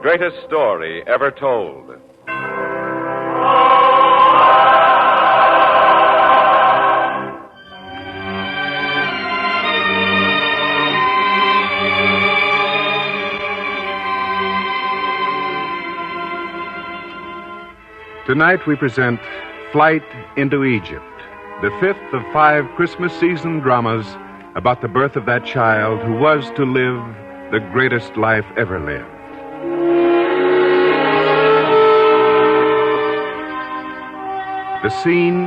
greatest story ever told. Tonight we present Flight into Egypt, the fifth of 5 Christmas season dramas about the birth of that child who was to live the greatest life ever lived. The scene,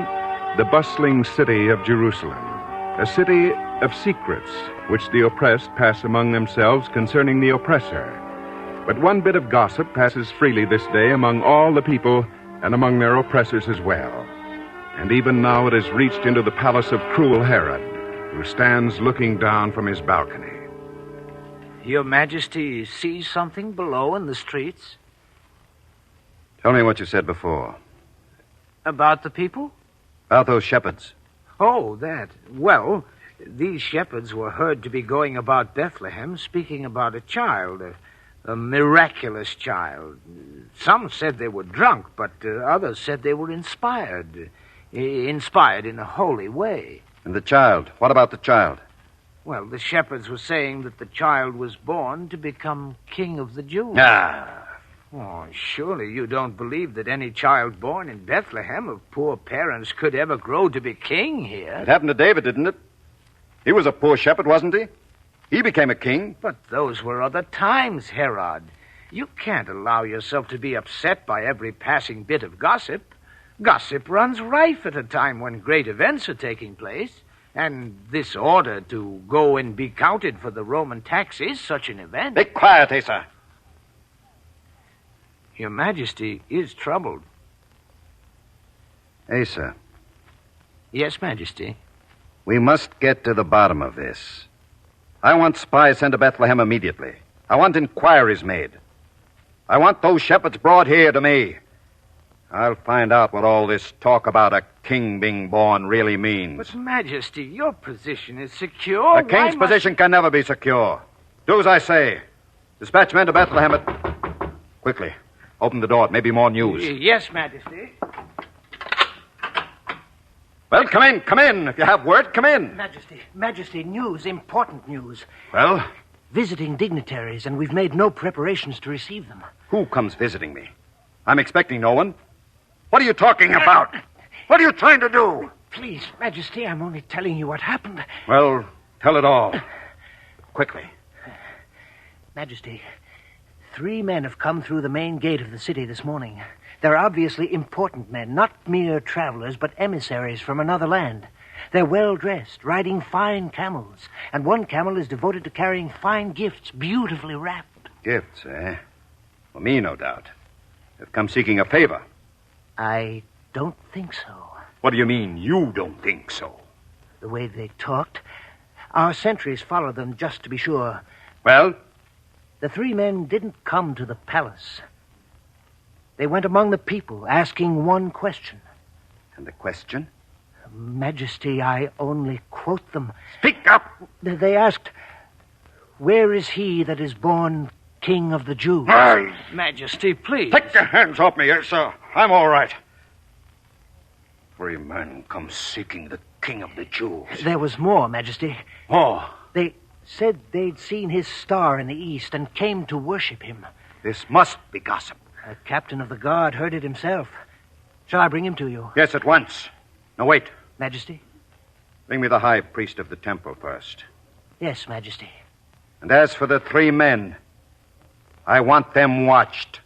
the bustling city of Jerusalem, a city of secrets which the oppressed pass among themselves concerning the oppressor. But one bit of gossip passes freely this day among all the people and among their oppressors as well. And even now it has reached into the palace of cruel Herod, who stands looking down from his balcony. Your Majesty sees something below in the streets? Tell me what you said before. About the people? About those shepherds. Oh, that. Well, these shepherds were heard to be going about Bethlehem speaking about a child, a miraculous child. Some said they were drunk, but others said they were inspired in a holy way. And the child? What about the child? Well, the shepherds were saying that the child was born to become king of the Jews. Ah. Oh, surely you don't believe that any child born in Bethlehem of poor parents could ever grow to be king here? It happened to David, didn't it? He was a poor shepherd, wasn't he? He became a king. But those were other times, Herod. You can't allow yourself to be upset by every passing bit of gossip. Gossip runs rife at a time when great events are taking place. And this order to go and be counted for the Roman tax is such an event. Be quiet, Asa. Your Majesty is troubled. Asa. Yes, Majesty. We must get to the bottom of this. I want spies sent to Bethlehem immediately. I want inquiries made. I want those shepherds brought here to me. I'll find out what all this talk about a king being born really means. But, Majesty, your position is secure. The king's position can never be secure. Do as I say. Dispatch men to Bethlehem Quickly. Open the door. It may be more news. Yes, Majesty. Well, come in. If you have word, come in. Majesty, news, important news. Well? Visiting dignitaries, and we've made no preparations to receive them. Who comes visiting me? I'm expecting no one. What are you talking about? What are you trying to do? Please, Majesty, I'm only telling you what happened. Well, tell it all. Quickly. Majesty, 3 men have come through the main gate of the city this morning. They're obviously important men, not mere travelers, but emissaries from another land. They're well-dressed, riding fine camels, and one camel is devoted to carrying fine gifts, beautifully wrapped. Gifts, eh? For me, no doubt. They've come seeking a favor. I don't think so. What do you mean, you don't think so? The way they talked. Our sentries followed them just to be sure. Well? The 3 men didn't come to the palace. They went among the people, asking one question. And the question? Majesty, I only quote them. Speak up! They asked, "Where is he that is born King of the Jews?" Majesty, please. Take your hands off me, sir. I'm all right. 3 men come seeking the King of the Jews. There was more, Majesty. More? They said they'd seen his star in the east and came to worship him. This must be gossip. A captain of the guard heard it himself. Shall I bring him to you? Yes, at once. Now, wait. Majesty? Bring me the high priest of the temple first. Yes, Majesty. And as for the 3 men, I want them watched.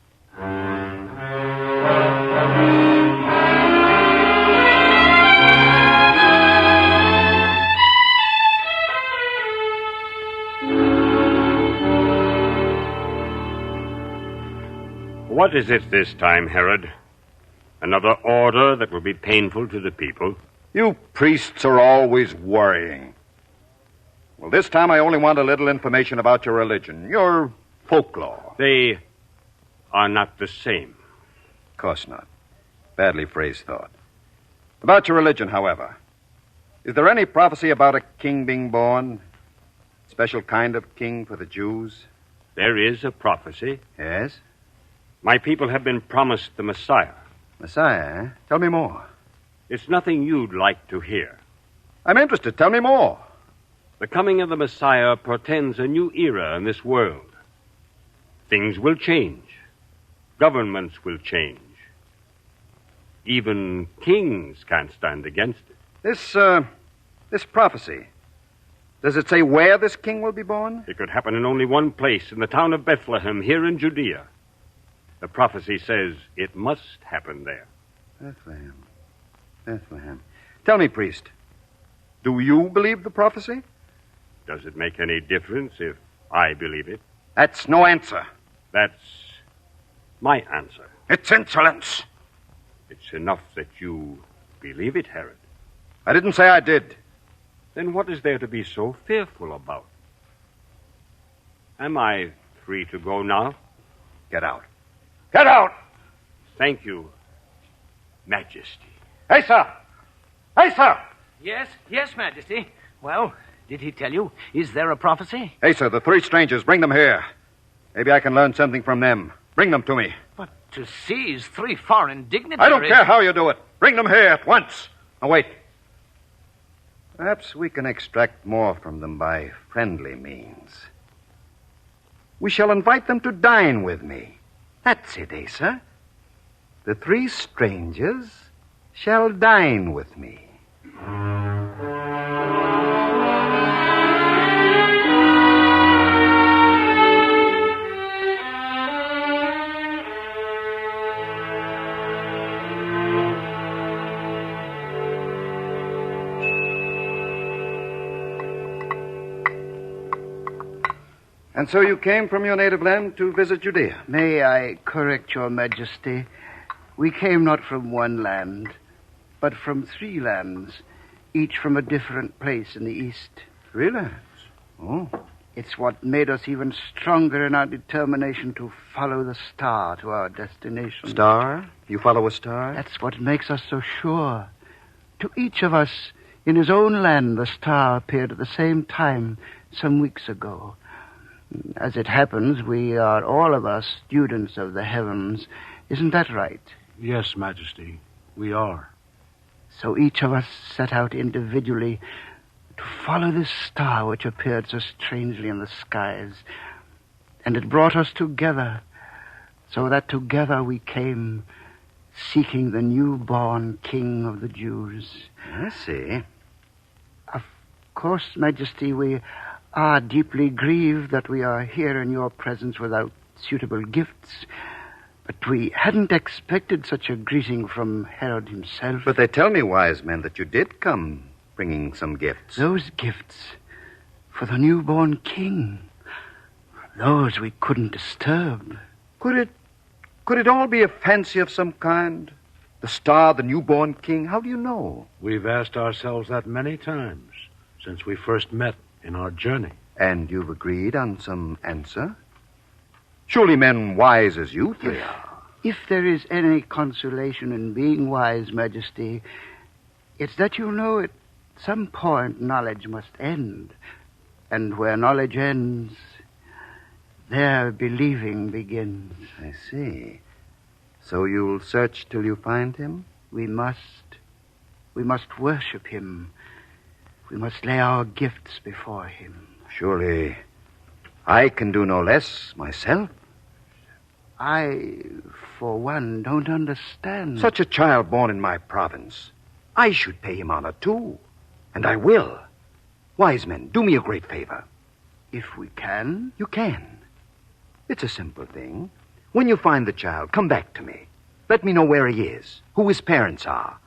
What is it this time, Herod? Another order that will be painful to the people? You priests are always worrying. Well, this time I only want a little information about your religion, your folklore. They are not the same. Of course not. Badly phrased thought. About your religion, however, is there any prophecy about a king being born? Special kind of king for the Jews? There is a prophecy. Yes? My people have been promised the Messiah. Messiah, eh? Tell me more. It's nothing you'd like to hear. I'm interested. Tell me more. The coming of the Messiah portends a new era in this world. Things will change. Governments will change. Even kings can't stand against it. This prophecy, does it say where this king will be born? It could happen in only one place, in the town of Bethlehem, here in Judea. The prophecy says it must happen there. Bethlehem. Tell me, priest, do you believe the prophecy? Does it make any difference if I believe it? That's no answer. That's my answer. It's insolence. It's enough that you believe it, Herod. I didn't say I did. Then what is there to be so fearful about? Am I free to go now? Get out. Get out! Thank you, Majesty. Hey, sir! Hey, sir! Yes, Majesty. Well, did he tell you? Is there a prophecy? Hey, sir, the three strangers, bring them here. Maybe I can learn something from them. Bring them to me. But to seize 3 foreign dignitaries... I don't care how you do it. Bring them here at once. Now, wait. Perhaps we can extract more from them by friendly means. We shall invite them to dine with me. That's it, Asa. The 3 strangers shall dine with me. And so you came from your native land to visit Judea? May I correct your Majesty? We came not from one land, but from 3 lands, each from a different place in the east. 3 lands? Oh. It's what made us even stronger in our determination to follow the star to our destination. Star? You follow a star? That's what makes us so sure. To each of us, in his own land, the star appeared at the same time some weeks ago. As it happens, we are all of us students of the heavens. Isn't that right? Yes, Majesty, we are. So each of us set out individually to follow this star which appeared so strangely in the skies. And it brought us together, so that together we came, seeking the newborn King of the Jews. I see. Of course, Majesty, we are deeply grieved that we are here in your presence without suitable gifts. But we hadn't expected such a greeting from Herod himself. But they tell me, wise men, that you did come bringing some gifts. Those gifts for the newborn king, those we couldn't disturb. Could it all be a fancy of some kind? The star, the newborn king, how do you know? We've asked ourselves that many times since we first met in our journey. And you've agreed on some answer? Surely men wise as you 3 are. If there is any consolation in being wise, Majesty, it's that you know at some point knowledge must end. And where knowledge ends, there believing begins. I see. So you'll search till you find him? We must. We must worship him. We must lay our gifts before him. Surely I can do no less myself. I, for one, don't understand. Such a child born in my province. I should pay him honor, too. And I will. Wise men, do me a great favor. If we can? You can. It's a simple thing. When you find the child, come back to me. Let me know where he is, who his parents are.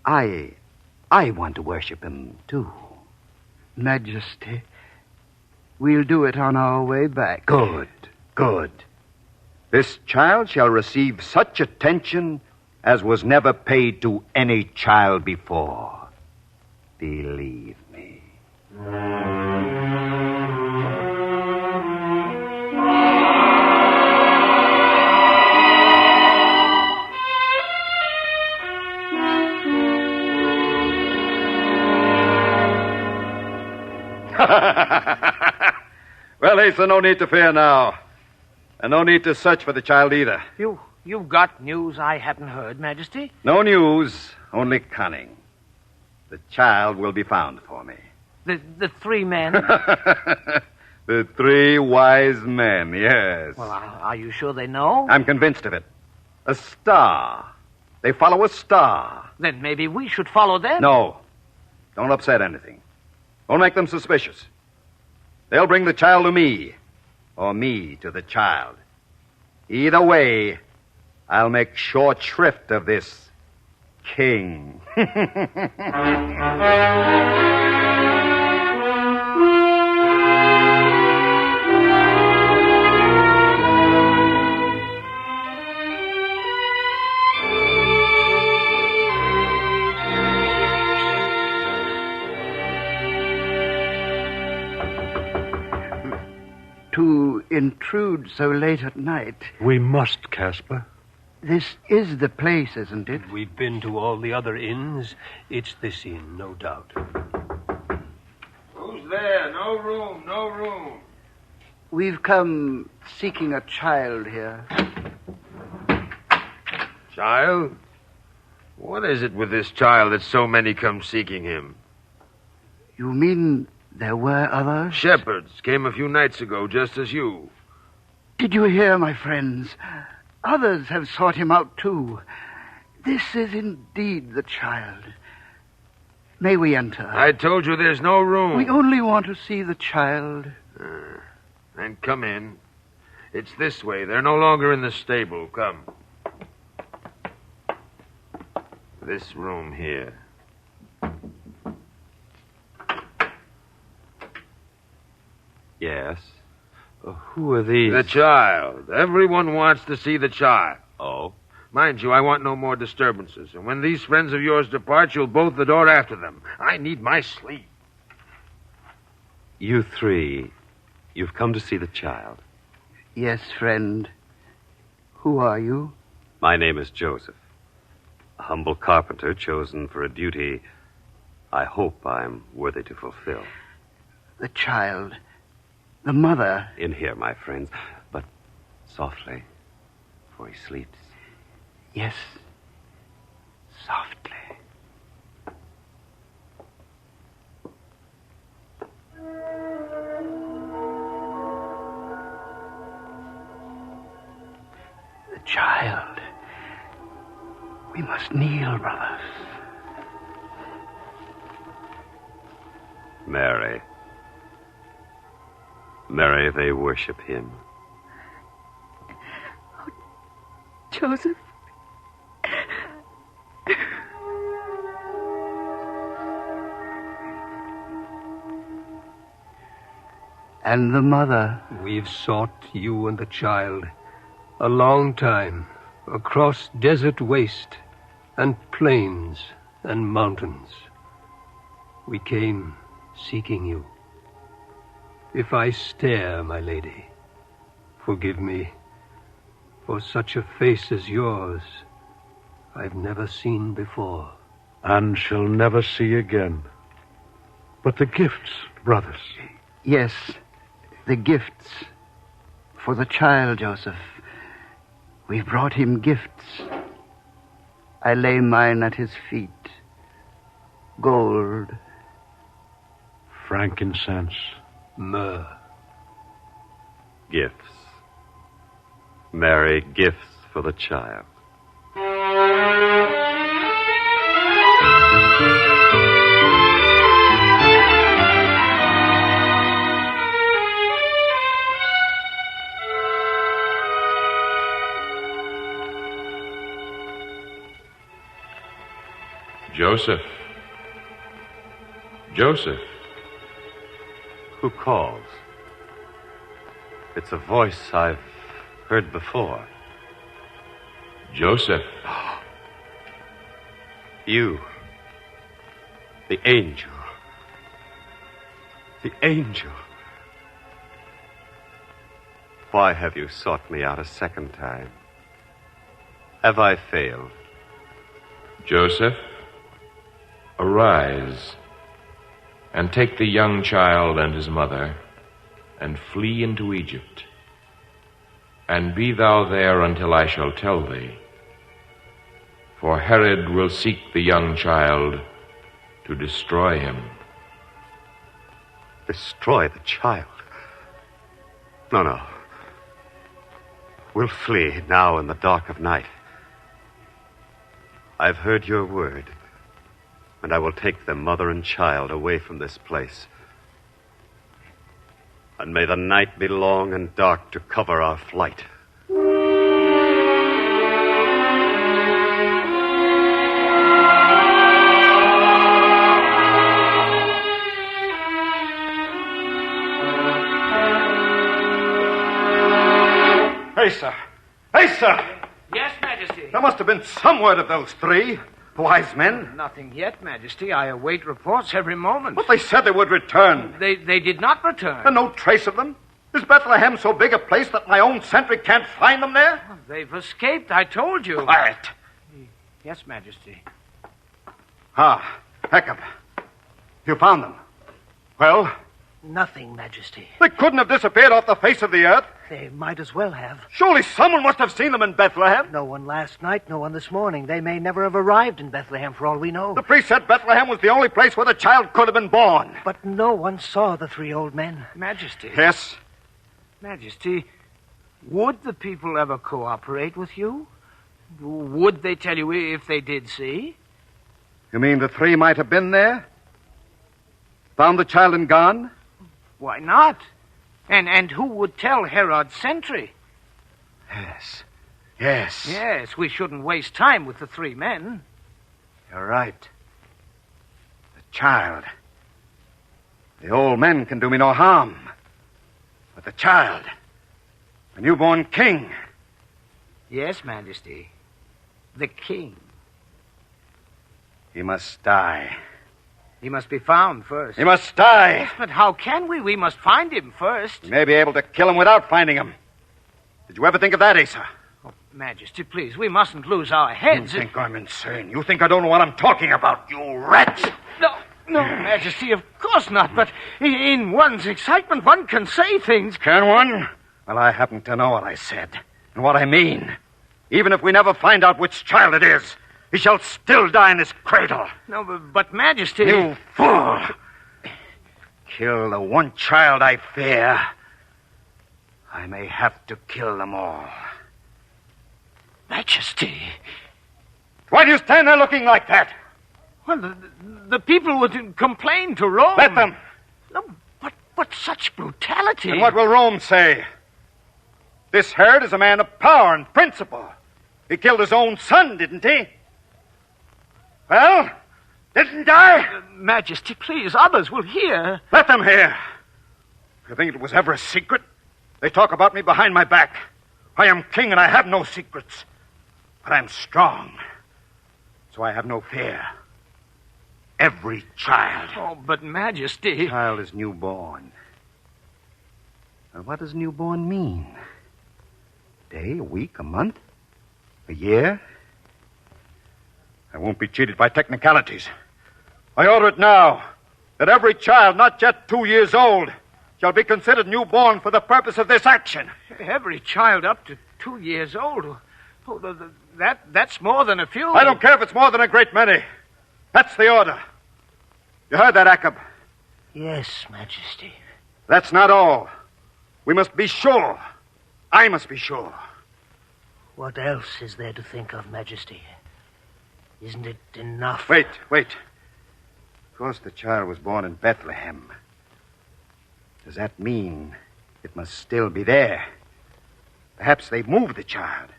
I want to worship him, too. Majesty, we'll do it on our way back. Good, good. This child shall receive such attention as was never paid to any child before. Believe me. Well, Asa, no need to fear now. And no need to search for the child either. You've got news I hadn't heard, Majesty? No news, only cunning. The child will be found for me. The three men? The three wise men, yes. Well, are you sure they know? I'm convinced of it. A star. They follow a star. Then maybe we should follow them. No. Don't upset anything. Don't make them suspicious. They'll bring the child to me, or me to the child. Either way, I'll make short shrift of this king. To intrude so late at night. We must, Caspar. This is the place, isn't it? We've been to all the other inns. It's this inn, no doubt. Who's there? No room, no room. We've come seeking a child here. Child? What is it with this child that so many come seeking him? You mean there were others? Shepherds came a few nights ago, just as you. Did you hear, my friends? Others have sought him out, too. This is indeed the child. May we enter? I told you there's no room. We only want to see the child. Then come in. It's this way. They're no longer in the stable. Come. This room here. Yes. Who are these? The child. Everyone wants to see the child. Oh? Mind you, I want no more disturbances. And when these friends of yours depart, you'll bolt the door after them. I need my sleep. You three, you've come to see the child. Yes, friend. Who are you? My name is Joseph. A humble carpenter chosen for a duty I hope I'm worthy to fulfill. The child. The mother. In here, my friends, but softly, for he sleeps. Yes. Softly. The child. We must kneel, brothers. Mary. Mary, they worship him. Joseph. And the mother. We've sought you and the child a long time, across desert waste and plains and mountains. We came seeking you. If I stare, my lady, forgive me, for such a face as yours I've never seen before. And shall never see again. But the gifts, brothers. Yes, the gifts. For the child, Joseph. We've brought him gifts. I lay mine at his feet. Gold. Frankincense. Myrrh. Gifts. Mary, gifts for the child. Joseph. Joseph. Who calls? It's a voice I've heard before. Joseph. You. The angel. The angel. Why have you sought me out a second time? Have I failed? Joseph, arise and take the young child and his mother and flee into Egypt. and be thou there until I shall tell thee. For Herod will seek the young child to destroy him. Destroy the child? No. We'll flee now in the dark of night. I've heard your word, and I will take them, mother and child, away from this place. And may the night be long and dark to cover our flight. Asa! Asa! Yes, Majesty. There must have been some word of those three, the wise men. Nothing yet, Majesty. I await reports every moment. But they said they would return. They did not return. And no trace of them? Is Bethlehem so big a place that my own sentry can't find them there? They've escaped, I told you. Quiet. Yes, Majesty. Jacob. You found them. Well? Nothing, Majesty. They couldn't have disappeared off the face of the earth. They might as well have. Surely someone must have seen them in Bethlehem. No one last night, no one this morning. They may never have arrived in Bethlehem, for all we know. The priest said Bethlehem was the only place where the child could have been born. But no one saw the three old men. Majesty. Yes? Majesty, would the people ever cooperate with you? Would they tell you if they did see? You mean the three might have been there? Found the child and gone? Why not? And who would tell Herod's sentry? Yes. Yes, we shouldn't waste time with the three men. You're right. The child. The old men can do me no harm. But the child, the newborn king. Yes, Majesty. The king. He must die. He must be found first. He must die. Yes, but how can we? We must find him first. We may be able to kill him without finding him. Did you ever think of that, Asa? Oh, Majesty, please, we mustn't lose our heads. You think I'm insane. You think I don't know what I'm talking about, you rat. No, Majesty, of course not. But in one's excitement, one can say things. Can one? Well, I happen to know what I said and what I mean. Even if we never find out which child it is, he shall still die in this cradle. No, but Majesty... You fool! Kill the one child I fear. I may have to kill them all. Majesty... Why do you stand there looking like that? Well, the people would complain to Rome. Let them. No, but such brutality... And what will Rome say? This Herod is a man of power and principle. He killed his own son, didn't he? Well, didn't I? Majesty, please, others will hear. Let them hear. You think it was ever a secret? They talk about me behind my back. I am king and I have no secrets. But I'm strong. So I have no fear. Every child. Oh, but Majesty... The child is newborn. And what does newborn mean? A day, a week, a month? A year? I won't be cheated by technicalities. I order it now that every child not yet 2 years old shall be considered newborn for the purpose of this action. Every child up to 2 years old? Oh, that's more than a few. I don't care if it's more than a great many. That's the order. You heard that, Jacob? Yes, Majesty. That's not all. We must be sure. I must be sure. What else is there to think of, Majesty? Isn't it enough? Wait. Of course, the child was born in Bethlehem. Does that mean it must still be there? Perhaps they've moved the child.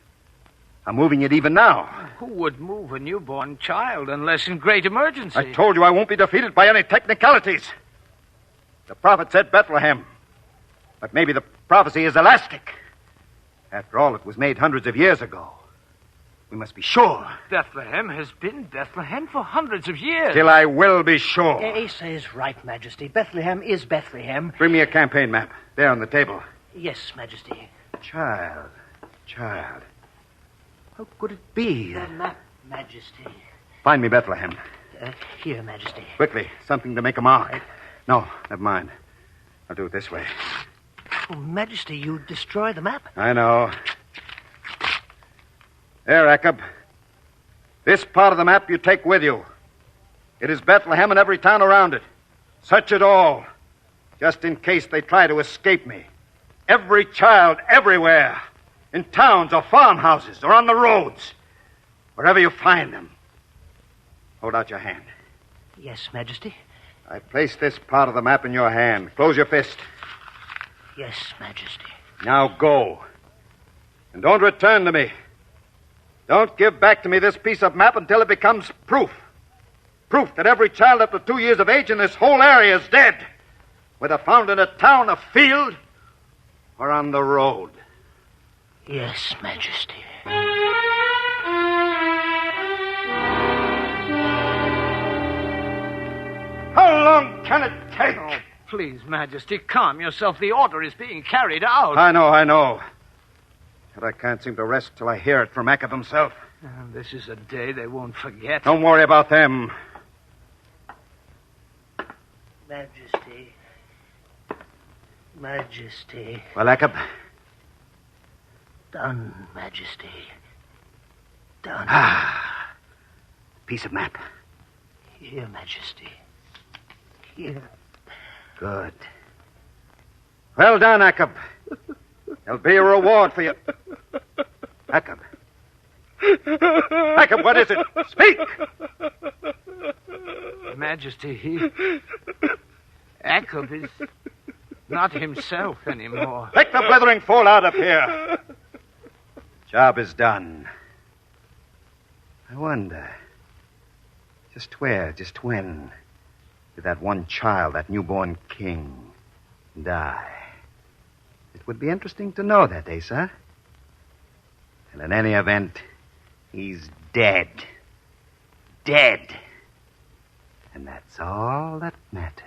Are moving it even now. Who would move a newborn child unless in great emergency? I told you I won't be defeated by any technicalities. The prophet said Bethlehem. But maybe the prophecy is elastic. After all, it was made hundreds of years ago. We must be sure. Bethlehem has been Bethlehem for hundreds of years. Till I will be sure. Asa is right, Majesty. Bethlehem is Bethlehem. Bring me a campaign map. There on the table. Yes, Majesty. Child. How could it be? The map, Majesty. Find me Bethlehem. Here, Majesty. Quickly. Something to make a mark. No, never mind. I'll do it this way. Oh, Majesty, you destroy the map. I know. There, Jacob. This part of the map you take with you. It is Bethlehem and every town around it. Search it all, just in case they try to escape me. Every child, everywhere. In towns or farmhouses or on the roads. Wherever you find them. Hold out your hand. Yes, Majesty. I place this part of the map in your hand. Close your fist. Yes, Majesty. Now go. And don't return to me. Don't give back to me this piece of map until it becomes proof. Proof that every child up to 2 years of age in this whole area is dead. Whether found in a town, a field, or on the road. Yes, Majesty. How long can it take? Oh, please, Majesty, calm yourself. The order is being carried out. I know. But I can't seem to rest till I hear it from Jacob himself. This is a day they won't forget. Don't worry about them. Majesty. Majesty. Well, Jacob? Done, Majesty. Done. Piece of map. Here, Majesty. Here. Good. Well done, Jacob. There'll be a reward for you. Jacob. Jacob, what is it? Speak! Majesty, Jacob is not himself anymore. Take the blithering fool out of here. Job is done. I wonder, just where, just when, did that one child, that newborn king, die? It would be interesting to know that, Asa. And in any event, he's dead. Dead. And that's all that matters.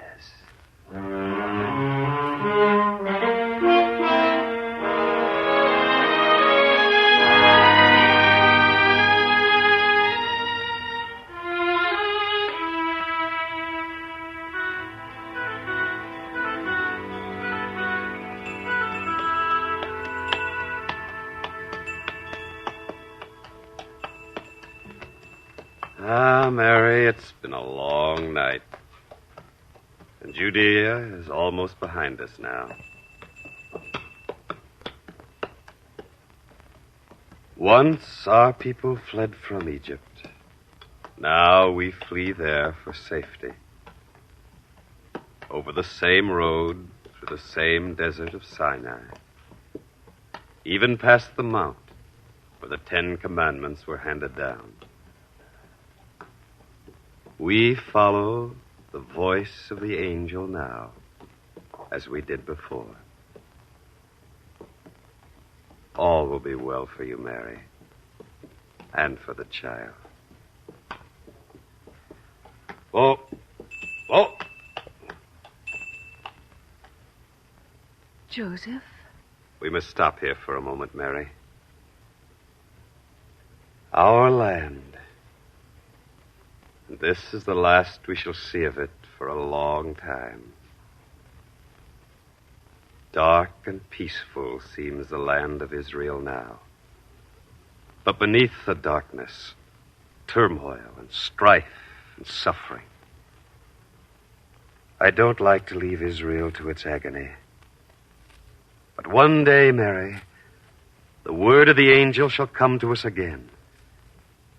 Mary, it's been a long night. And Judea is almost behind us now. Once our people fled from Egypt. Now we flee there for safety. Over the same road, through the same desert of Sinai. Even past the mount where the 10 Commandments were handed down. We follow the voice of the angel now, as we did before. All will be well for you, Mary, and for the child. Oh. Joseph? We must stop here for a moment, Mary. Our land. This is the last we shall see of it for a long time. Dark and peaceful seems the land of Israel now. But beneath the darkness, turmoil and strife and suffering. I don't like to leave Israel to its agony. But one day, Mary, the word of the angel shall come to us again.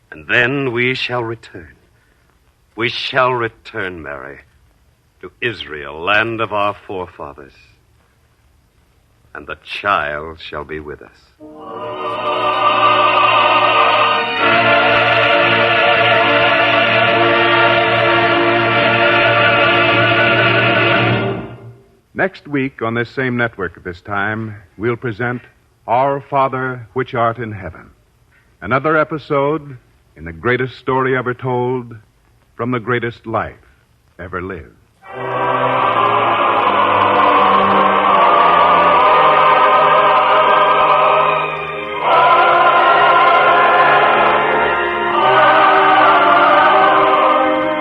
And then we shall return. We shall return, Mary, to Israel, land of our forefathers. And the child shall be with us. Next week, on this same network at this time, we'll present Our Father which art in heaven. Another episode in the greatest story ever told, from the greatest life ever lived.